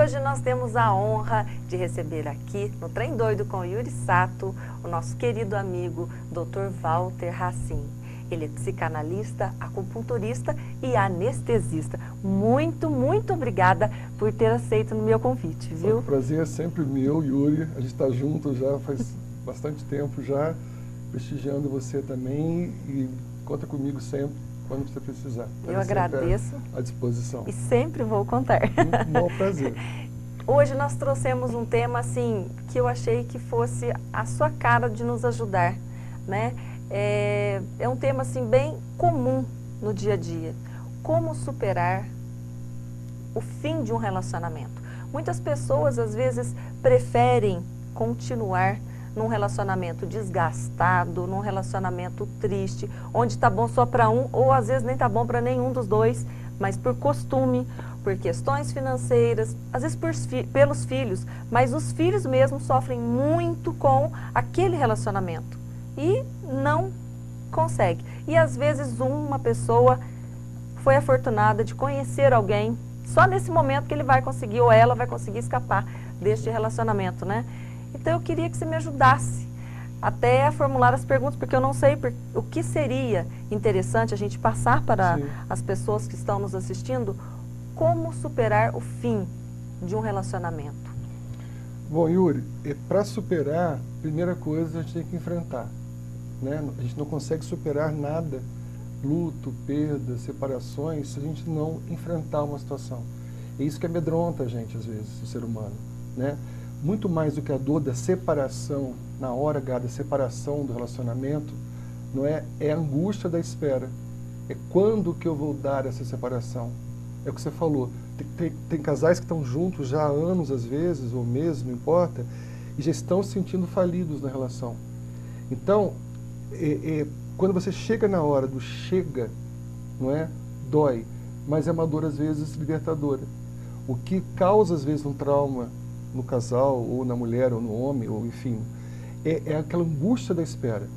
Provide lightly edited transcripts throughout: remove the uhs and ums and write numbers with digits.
hoje nós temos a honra de receber aqui no Trem Doido com Yuri Sato, o nosso querido amigo Dr. Walter Racine. Ele é psicanalista, acupunturista e anestesista. Muito, muito obrigada por ter aceito o meu convite, viu? O prazer é sempre meu, Yuri. A gente está junto já faz bastante tempo já, prestigiando você também e conta comigo sempre quando você precisar. Eu agradeço. À disposição. E sempre vou contar. Um bom prazer. Hoje nós trouxemos um tema assim que eu achei que fosse a sua cara de nos ajudar, né? É um tema assim bem comum no dia a dia. Como superar o fim de um relacionamento? Muitas pessoas às vezes preferem continuar num relacionamento desgastado, num relacionamento triste, onde está bom só para um ou às vezes nem está bom para nenhum dos dois, mas por costume, por questões financeiras, às vezes pelos filhos, mas os filhos mesmo sofrem muito com aquele relacionamento e não consegue. E às vezes uma pessoa foi afortunada de conhecer alguém, só nesse momento que ele vai conseguir ou ela vai conseguir escapar deste relacionamento, né? Então eu queria que você me ajudasse até a formular as perguntas, porque eu não sei o que seria interessante a gente passar para Sim. as pessoas que estão nos assistindo, como superar o fim de um relacionamento. Bom, Yuri, para superar, primeira coisa a gente tem que enfrentar, né? A gente não consegue superar nada, luto, perdas, separações, se a gente não enfrentar uma situação. É isso que amedronta a gente, às vezes, o ser humano, né? Muito mais do que a dor da separação, na hora H da separação do relacionamento, não é? É a angústia da espera. É quando que eu vou dar essa separação? É o que você falou. Tem casais que estão juntos já há anos, às vezes, ou meses, não importa, e já estão se sentindo falidos na relação. Então, quando você chega na hora do chega, não é? Dói, mas é uma dor, às vezes, libertadora. O que causa, às vezes, um trauma no casal, ou na mulher, ou no homem, ou enfim, é aquela angústia da espera.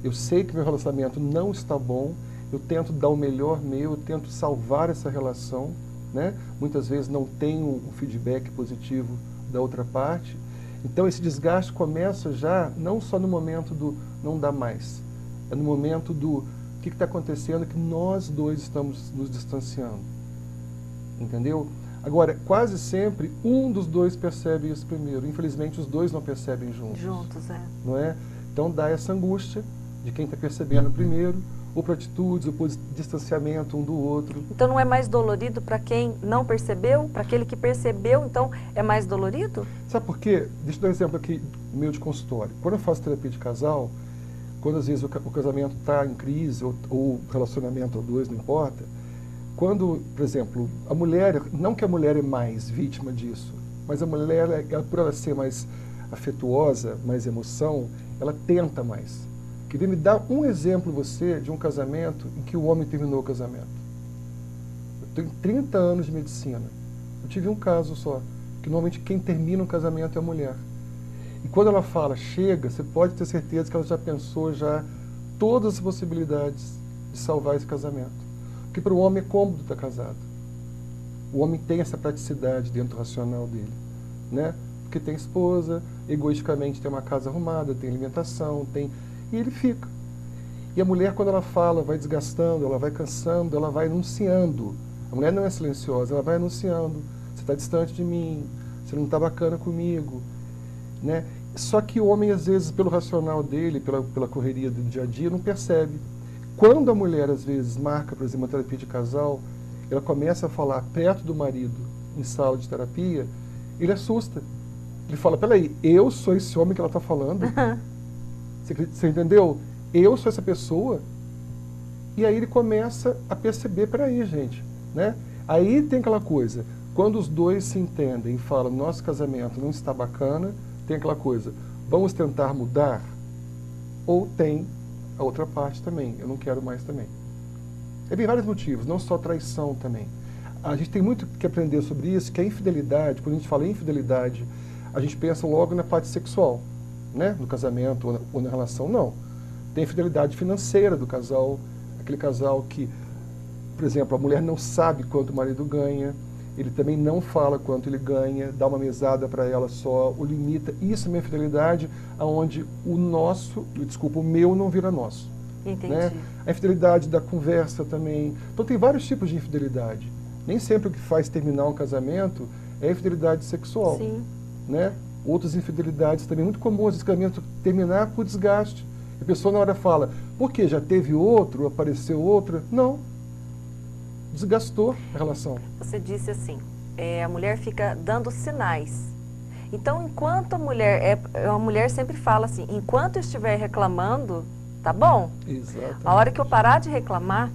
Eu sei que meu relacionamento não está bom, eu tento dar o melhor meu, eu tento salvar essa relação, né? Muitas vezes não tenho um feedback positivo da outra parte. Então esse desgaste começa já, não só no momento do não dá mais, é no momento do o que está acontecendo, que nós dois estamos nos distanciando. Entendeu? Agora, quase sempre, um dos dois percebe isso primeiro. Infelizmente, os dois não percebem juntos. Juntos, é. Não é? Então, dá essa angústia de quem está percebendo primeiro, ou por atitudes, ou por distanciamento um do outro. Então, não é mais dolorido para quem não percebeu? Para aquele que percebeu, então, é mais dolorido? Sabe por quê? Deixa eu dar um exemplo aqui meu de consultório. Quando eu faço terapia de casal, quando às vezes o casamento está em crise, ou o relacionamento ou dois, não importa, quando, por exemplo, a mulher, não que a mulher é mais vítima disso, mas a mulher, por ela ser mais afetuosa, mais emoção, ela tenta mais. Queria me dar um exemplo, você, de um casamento em que o homem terminou o casamento. Eu tenho 30 anos de medicina. Eu tive um caso só, que normalmente quem termina um casamento é a mulher. E quando ela fala, chega, você pode ter certeza que ela já pensou todas as possibilidades de salvar esse casamento. Porque para o homem é cômodo estar casado. O homem tem essa praticidade dentro do racional dele, né? Porque tem esposa, egoisticamente tem uma casa arrumada, tem alimentação, e ele fica. E a mulher, quando ela fala, vai desgastando, ela vai cansando, ela vai anunciando. A mulher não é silenciosa, ela vai anunciando. Você está distante de mim, você não está bacana comigo, né? Só que o homem, às vezes, pelo racional dele, pela correria do dia a dia, não percebe. Quando a mulher, às vezes, marca, por exemplo, uma terapia de casal, ela começa a falar perto do marido, em sala de terapia, ele assusta. Ele fala, peraí, eu sou esse homem que ela está falando? Você entendeu? Eu sou essa pessoa? E aí ele começa a perceber, peraí, gente, né? Aí tem aquela coisa, quando os dois se entendem e falam, nosso casamento não está bacana, tem aquela coisa, vamos tentar mudar? Ou tem a outra parte também, eu não quero mais também. Tem vários motivos, não só traição também. A gente tem muito que aprender sobre isso, que a infidelidade, quando a gente fala em infidelidade, a gente pensa logo na parte sexual, né? No casamento ou na relação, não. Tem a infidelidade financeira do casal, aquele casal que, por exemplo, a mulher não sabe quanto o marido ganha, ele também não fala quanto ele ganha, dá uma mesada para ela só, o limita. Isso é uma infidelidade onde o meu não vira nosso. Entendi. Né? A infidelidade da conversa também. Então tem vários tipos de infidelidade. Nem sempre o que faz terminar um casamento é a infidelidade sexual. Sim. Né? Outras infidelidades também muito comuns, esse casamento terminar por desgaste. A pessoa na hora fala, por quê? Já teve outro, apareceu outra? Não. Desgastou a relação. Você disse assim, a mulher fica dando sinais. Então, enquanto a mulher sempre fala assim, enquanto eu estiver reclamando, tá bom. Exatamente. A hora que eu parar de reclamar,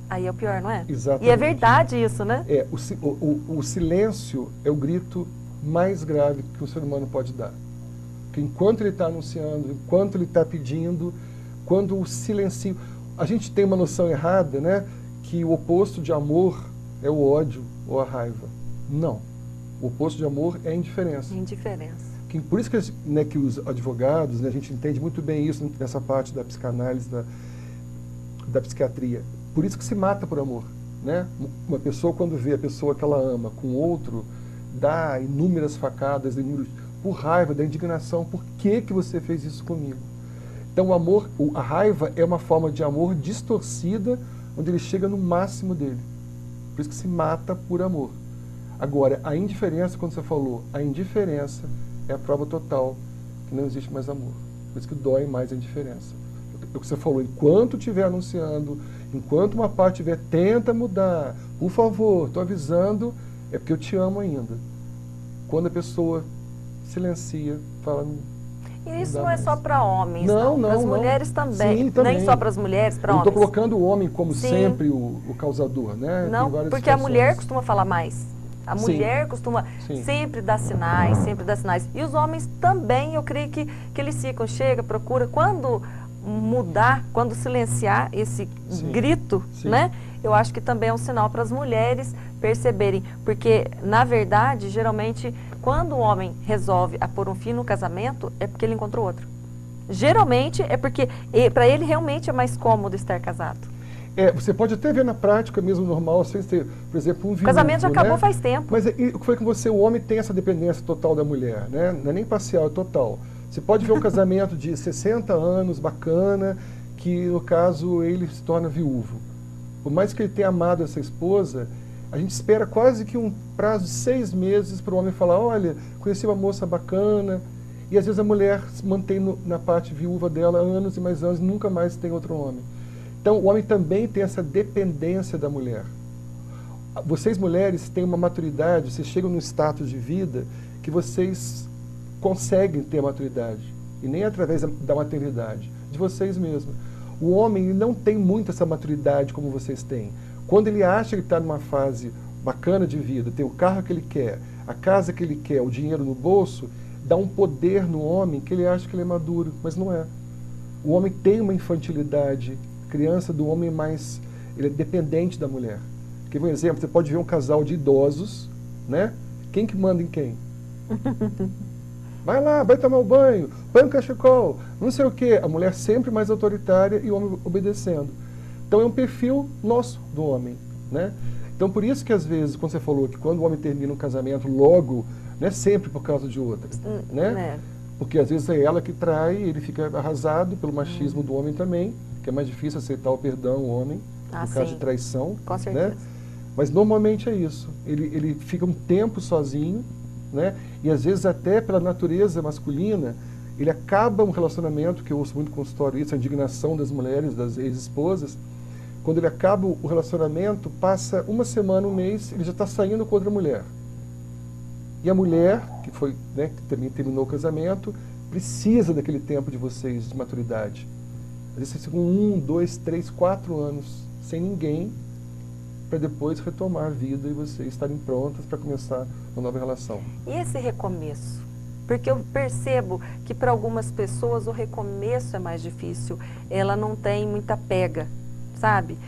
aí é o pior, não é? Exatamente. E é verdade isso, né? O silêncio é o grito mais grave que o ser humano pode dar. Porque enquanto ele está anunciando, enquanto ele está pedindo, quando o silêncio... A gente tem uma noção errada, né? Que o oposto de amor é o ódio ou a raiva. Não. O oposto de amor é a indiferença. Indiferença. Por isso que os advogados, né, a gente entende muito bem isso nessa parte da psicanálise, da psiquiatria. Por isso que se mata por amor. Né? Uma pessoa, quando vê a pessoa que ela ama com outro, dá inúmeras facadas, por raiva, da indignação. Por que você fez isso comigo? Então o amor, a raiva é uma forma de amor distorcida, onde ele chega no máximo dele. Por isso que se mata por amor. Agora, a indiferença, quando você falou, a indiferença é a prova total que não existe mais amor. Por isso que dói mais a indiferença. O que você falou, enquanto estiver anunciando, enquanto uma parte estiver, tenta mudar, por favor, estou avisando, é porque eu te amo ainda. Quando a pessoa silencia, fala... E isso não é só para homens, não. Para as mulheres também. Sim, também. Nem só para as mulheres, para homens. Eu estou colocando o homem como Sim. sempre o causador, né? Não, porque a mulher costuma falar mais. A mulher costuma sempre dar sinais, sempre dar sinais. E os homens também, eu creio que eles ficam, chega, procura. Quando mudar, quando silenciar esse grito, né? Eu acho que também é um sinal para as mulheres perceberem. Porque, na verdade, geralmente, quando o homem resolve pôr um fim no casamento, é porque ele encontrou outro. Geralmente é porque para ele realmente é mais cômodo estar casado. Você pode até ver na prática mesmo normal, sem ter, por exemplo, um viúvo. O casamento já acabou, né? faz tempo. Mas foi que o homem tem essa dependência total da mulher, né? Não é nem parcial, é total. Você pode ver um casamento de 60 anos, bacana, que no caso ele se torna viúvo. Por mais que ele tenha amado essa esposa, a gente espera quase que um prazo de 6 meses para o homem falar, olha, conheci uma moça bacana, e às vezes a mulher se mantém na parte viúva dela anos e mais anos, nunca mais tem outro homem. Então o homem também tem essa dependência da mulher. Vocês mulheres têm uma maturidade, vocês chegam num status de vida que vocês conseguem ter a maturidade, e nem através da maternidade, de vocês mesmos. O homem ele não tem muito essa maturidade como vocês têm. Quando ele acha que está numa fase bacana de vida, tem o carro que ele quer, a casa que ele quer, o dinheiro no bolso, dá um poder no homem que ele acha que ele é maduro, mas não é. O homem tem uma infantilidade, a criança do homem ele é dependente da mulher. Porque, por exemplo, você pode ver um casal de idosos, né? Quem que manda em quem? Vai lá, vai tomar o banho, põe um cachecol, não sei o quê. A mulher sempre mais autoritária e o homem obedecendo. Então é um perfil nosso do homem, né? Então por isso que às vezes, quando você falou que quando o homem termina um casamento, logo, não é sempre por causa de outra, né? Porque às vezes é ela que trai, ele fica arrasado pelo machismo do homem também, que é mais difícil aceitar o perdão, o homem, no caso de traição. Com certeza. Né? Mas normalmente é isso, ele fica um tempo sozinho, né? E às vezes até pela natureza masculina, ele acaba um relacionamento, que eu ouço muito consultório isso, a indignação das mulheres, das ex-esposas. Quando ele acaba o relacionamento, passa uma semana, um mês, ele já está saindo com outra mulher. E a mulher, que foi, né, que também terminou o casamento, precisa daquele tempo de vocês, de maturidade. Às vezes vocês ficam 1, 2, 3, 4 anos sem ninguém, para depois retomar a vida e vocês estarem prontas para começar uma nova relação. E esse recomeço? Porque eu percebo que para algumas pessoas o recomeço é mais difícil, ela não tem muita pega, sabe?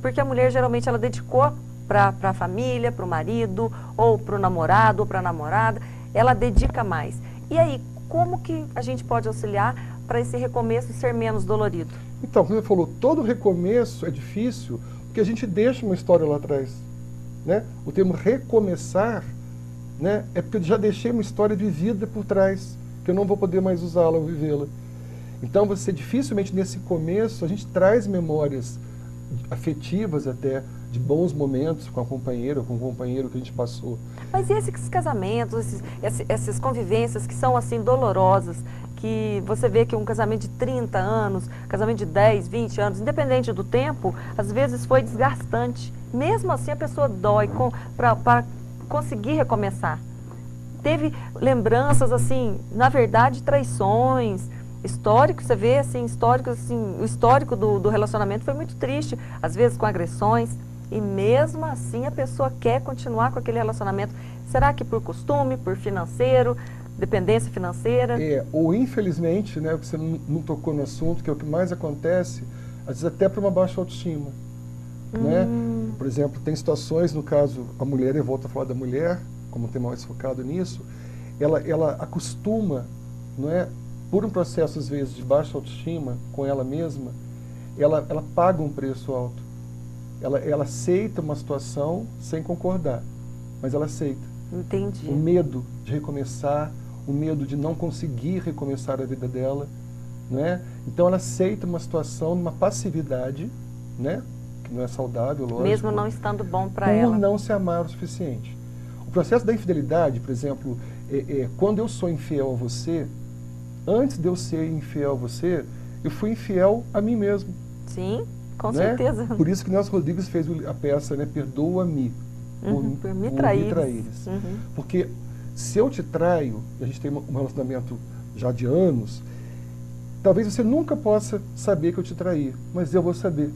Porque a mulher geralmente ela dedicou para a família, para o marido, ou para o namorado, ou para a namorada, ela dedica mais. E aí, como que a gente pode auxiliar para esse recomeço ser menos dolorido? Então, como você falou, todo recomeço é difícil, porque a gente deixa uma história lá atrás. né? O termo recomeçar, né, é porque eu já deixei uma história de vida por trás, que eu não vou poder mais usá-la ou vivê-la. Então, você dificilmente nesse começo, a gente traz memórias afetivas até, de bons momentos com a companheira ou com o companheiro que a gente passou. Mas e esses casamentos, essas convivências que são assim dolorosas, que você vê que um casamento de 30 anos, casamento de 10, 20 anos, independente do tempo, às vezes foi desgastante. Mesmo assim a pessoa dói para conseguir recomeçar. Teve lembranças assim, na verdade, traições, históricos, você vê assim, o histórico do relacionamento foi muito triste, às vezes com agressões. E mesmo assim a pessoa quer continuar com aquele relacionamento. Será que por costume, por financeiro, dependência financeira? Ou infelizmente, né, você não tocou no assunto, que é o que mais acontece, às vezes até por uma baixa autoestima. Né? Por exemplo, tem situações, no caso, a mulher, eu volto a falar da mulher, como tem mais focado nisso, ela acostuma, não é, por um processo às vezes de baixa autoestima com ela mesma, ela paga um preço alto. Ela aceita uma situação sem concordar, mas ela aceita. Entendi. O medo de recomeçar, o medo de não conseguir recomeçar a vida dela, né? Então ela aceita uma situação numa passividade, né? Que não é saudável, lógico. Mesmo não estando bom para ela. Por não se amar o suficiente. O processo da infidelidade, por exemplo, quando eu sou infiel a você, antes de eu ser infiel a você, eu fui infiel a mim mesmo. Sim. Com né? certeza. Por isso que Nelson Rodrigues fez a peça, né, Perdoa-me por me traíres. Porque se eu te traio, e a gente tem um relacionamento já de anos, talvez você nunca possa saber que eu te traí, mas eu vou saber.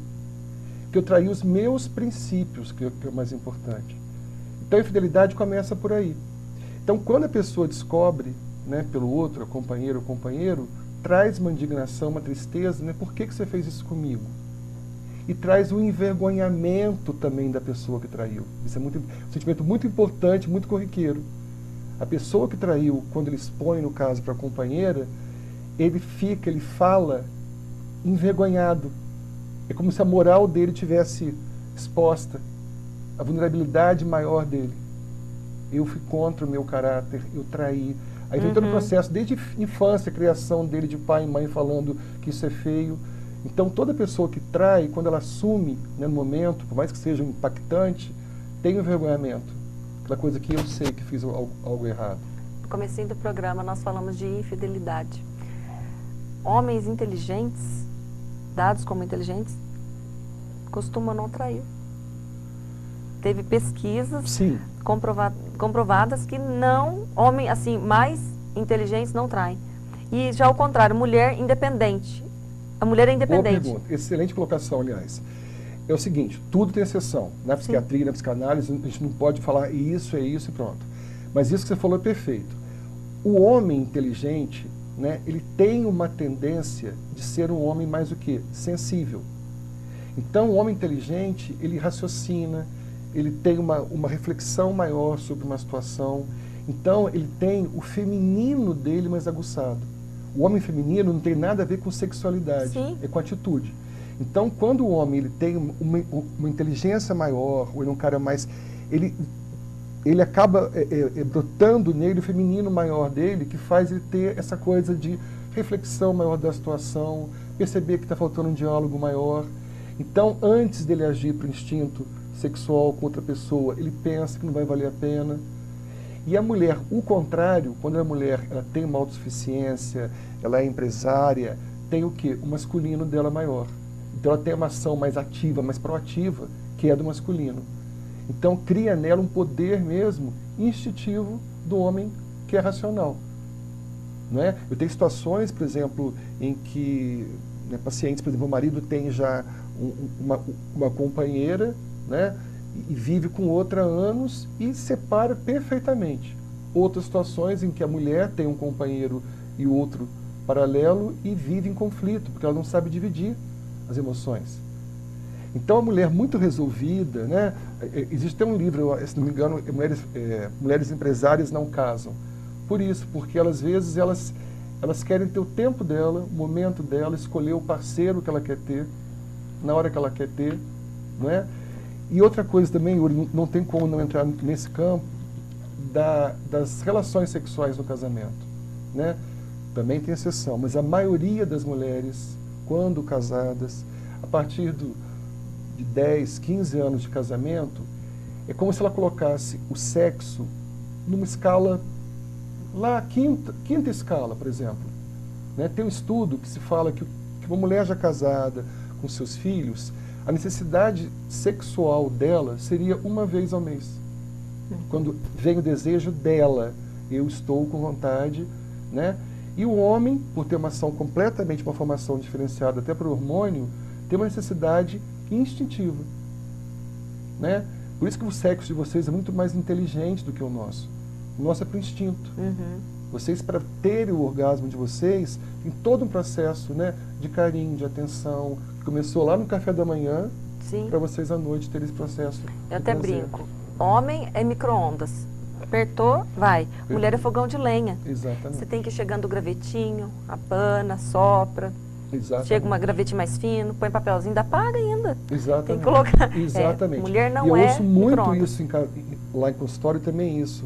Que eu traí os meus princípios, que é o mais importante. Então a infidelidade começa por aí. Então quando a pessoa descobre, né, pelo outro, a companheira ou companheiro, traz uma indignação, uma tristeza, né, por que você fez isso comigo? E traz um envergonhamento também da pessoa que traiu. Isso é um sentimento muito importante, muito corriqueiro. A pessoa que traiu, quando ele expõe, no caso, para a companheira, ele fala envergonhado. É como se a moral dele tivesse exposta, a vulnerabilidade maior dele. Eu fui contra o meu caráter, eu traí. Aí vem todo o processo, desde a infância, a criação dele de pai e mãe falando que isso é feio. Então toda pessoa que trai, quando ela assume, né, no momento, por mais que seja impactante, tem um envergonhamento. Aquela coisa que eu sei que fiz algo errado. No comecinho do programa nós falamos de infidelidade. Homens inteligentes, dados como inteligentes, costumam não trair. Teve pesquisas comprovadas que não, homens assim, mais inteligentes não traem. E já ao contrário, mulher independente. A mulher é independente. Boa pergunta. Excelente colocação, aliás. É o seguinte, tudo tem exceção. Na psiquiatria, na psicanálise, a gente não pode falar isso, é isso e pronto. Mas isso que você falou é perfeito. O homem inteligente, né, ele tem uma tendência de ser um homem mais o quê? Sensível. Então, o homem inteligente, ele raciocina, ele tem uma reflexão maior sobre uma situação. Então, ele tem o feminino dele mais aguçado. O homem feminino não tem nada a ver com sexualidade, é com atitude. Então, quando o homem ele tem uma inteligência maior, ou ele é um cara mais... Ele acaba brotando nele o feminino maior dele, que faz ele ter essa coisa de reflexão maior da situação, perceber que está faltando um diálogo maior. Então, antes dele agir para o instinto sexual com outra pessoa, ele pensa que não vai valer a pena. E a mulher, o contrário, quando a mulher ela tem uma autossuficiência, ela é empresária, tem o quê? O masculino dela maior. Então ela tem uma ação mais ativa, mais proativa, que é do masculino. Então cria nela um poder mesmo instintivo do homem que é racional. Não é? Eu tenho situações, por exemplo, em que pacientes, por exemplo, o marido tem já uma companheira, né, e vive com outra há anos e separa perfeitamente. Outras situações em que a mulher tem um companheiro e outro paralelo e vive em conflito, porque ela não sabe dividir as emoções. Então a mulher muito resolvida, né? Existe até um livro, se não me engano, Mulheres Empresárias Não Casam. Por isso, porque às vezes elas querem ter o tempo dela, o momento dela, escolher o parceiro que ela quer ter, na hora que ela quer ter, não é? E outra coisa também, Yuri, não tem como não entrar nesse campo das relações sexuais no casamento, né? Também tem exceção, mas a maioria das mulheres, quando casadas, a partir de 10, 15 anos de casamento, é como se ela colocasse o sexo numa escala, lá, quinta escala, por exemplo. Né? Tem um estudo que se fala que uma mulher já casada, com seus filhos, a necessidade sexual dela seria uma vez ao mês. Quando vem o desejo dela, eu estou com vontade, né? E o homem, por ter uma formação diferenciada até para o hormônio, tem uma necessidade instintiva, né? Por isso que o sexo de vocês é muito mais inteligente do que o nosso. O nosso é para o instinto. Vocês, para terem o orgasmo de vocês, tem todo um processo, né, de carinho, de atenção, que começou lá no café da manhã, para vocês à noite terem esse processo. Eu até brinco. Homem é micro-ondas. Apertou, vai. Mulher é fogão de lenha. Exatamente. Você tem que ir chegando o gravetinho, a pana, sopra. Exatamente. Chega uma gravete mais fino, põe papelzinho, ainda apaga ainda. Exatamente. Tem que colocar. Exatamente. Mulher não e eu é ouço muito micro-ondas. isso lá em consultório também isso.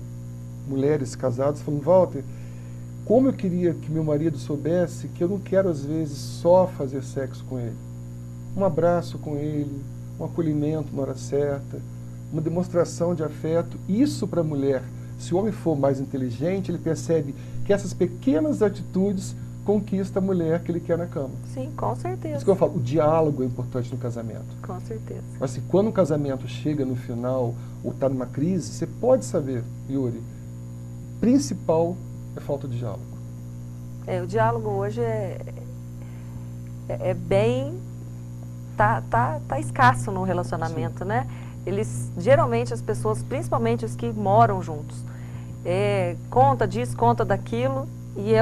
Mulheres casadas falando, Walter, como eu queria que meu marido soubesse que eu não quero às vezes só fazer sexo com ele. Um abraço com ele, um acolhimento na hora certa, uma demonstração de afeto. Isso para a mulher, se o homem for mais inteligente, ele percebe que essas pequenas atitudes conquistam a mulher que ele quer na cama. Sim, com certeza. Isso que eu falo, o diálogo é importante no casamento. Com certeza. Assim, quando um casamento chega no final ou está numa crise, você pode saber, Yuri, principal é falta de diálogo. O diálogo hoje é bem... Tá escasso no relacionamento, né? Geralmente as pessoas, principalmente os que moram juntos, conta disso, conta daquilo, e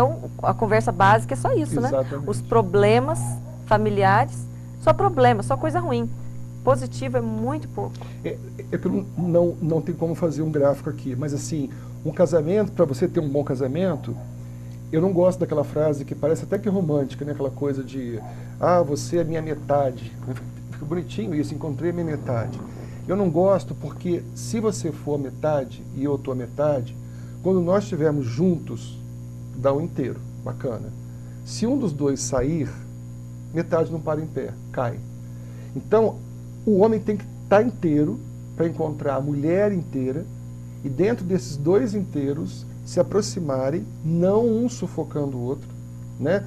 a conversa básica é só isso, Exatamente. Né? Os problemas familiares, só problema, só coisa ruim. Positivo é muito pouco. É que não tem como fazer um gráfico aqui, mas assim, um casamento, para você ter um bom casamento, eu não gosto daquela frase que parece até que romântica, né? Aquela coisa de, você é minha metade. Fica bonitinho isso, encontrei a minha metade. Eu não gosto porque se você for a metade e eu estou a metade, quando nós estivermos juntos, dá um inteiro, bacana. Se um dos dois sair, metade não para em pé, cai. Então, o homem tem que estar inteiro para encontrar a mulher inteira e dentro desses dois inteiros se aproximarem, não um sufocando o outro, né?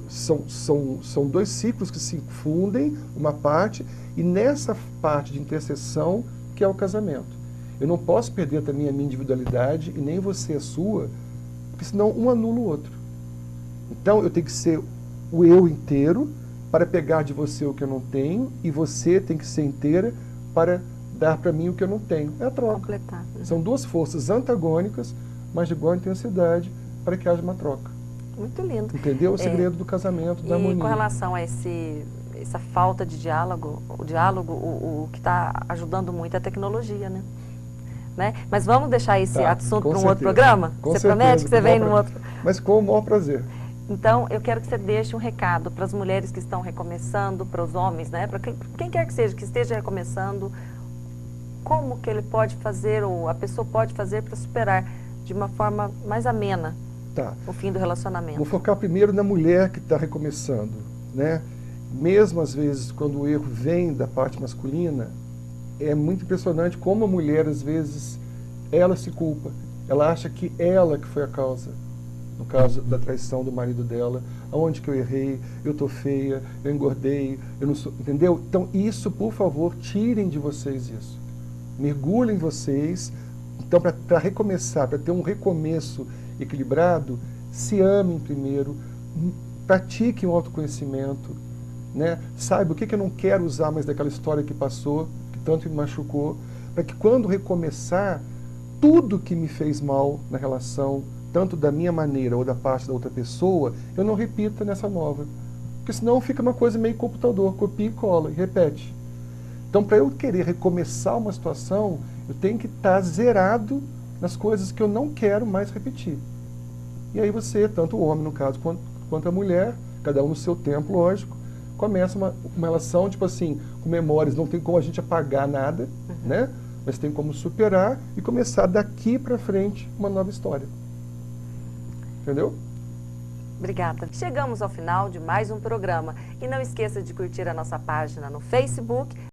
São dois ciclos que se fundem, uma parte, e nessa parte de interseção que é o casamento. Eu não posso perder também a minha individualidade e nem você a sua, porque senão um anula o outro. Então eu tenho que ser o eu inteiro para pegar de você o que eu não tenho e você tem que ser inteira para dar para mim o que eu não tenho. É a troca. Completar. São duas forças antagônicas, mas de igual intensidade, para que haja uma troca. Muito lindo. Entendeu? O segredo do casamento, da harmonia. E com relação a essa falta de diálogo, o que está ajudando muito é a tecnologia, né? Mas vamos deixar esse assunto para um outro programa? Você promete que você vem num outro? Mas com o maior prazer. Então, eu quero que você deixe um recado para as mulheres que estão recomeçando, para os homens, né? Para quem quer que seja, que esteja recomeçando, como que ele pode fazer, ou a pessoa pode fazer para superar de uma forma mais amena o fim do relacionamento. Vou focar primeiro na mulher que está recomeçando, né? Mesmo às vezes quando o erro vem da parte masculina, é muito impressionante como a mulher às vezes ela se culpa, ela acha que ela que foi a causa, no caso da traição do marido dela, aonde que eu errei, eu tô feia, eu engordei, eu não sou, entendeu? Então isso, por favor, tirem de vocês isso, mergulhem vocês. Então, para recomeçar, para ter um recomeço equilibrado, se amem primeiro, pratiquem o autoconhecimento, né? Saiba o que eu não quero usar mais daquela história que passou, que tanto me machucou, para que quando recomeçar, tudo que me fez mal na relação, tanto da minha maneira ou da parte da outra pessoa, eu não repita nessa nova. Porque senão fica uma coisa meio computador, copia e cola, e repete. Então, para eu querer recomeçar uma situação, eu tenho que estar zerado nas coisas que eu não quero mais repetir. E aí você, tanto o homem no caso, quanto a mulher, cada um no seu tempo, lógico, começa uma relação, tipo assim, com memórias, não tem como a gente apagar nada, né? Mas tem como superar e começar daqui para frente uma nova história. Entendeu? Obrigada. Chegamos ao final de mais um programa. E não esqueça de curtir a nossa página no Facebook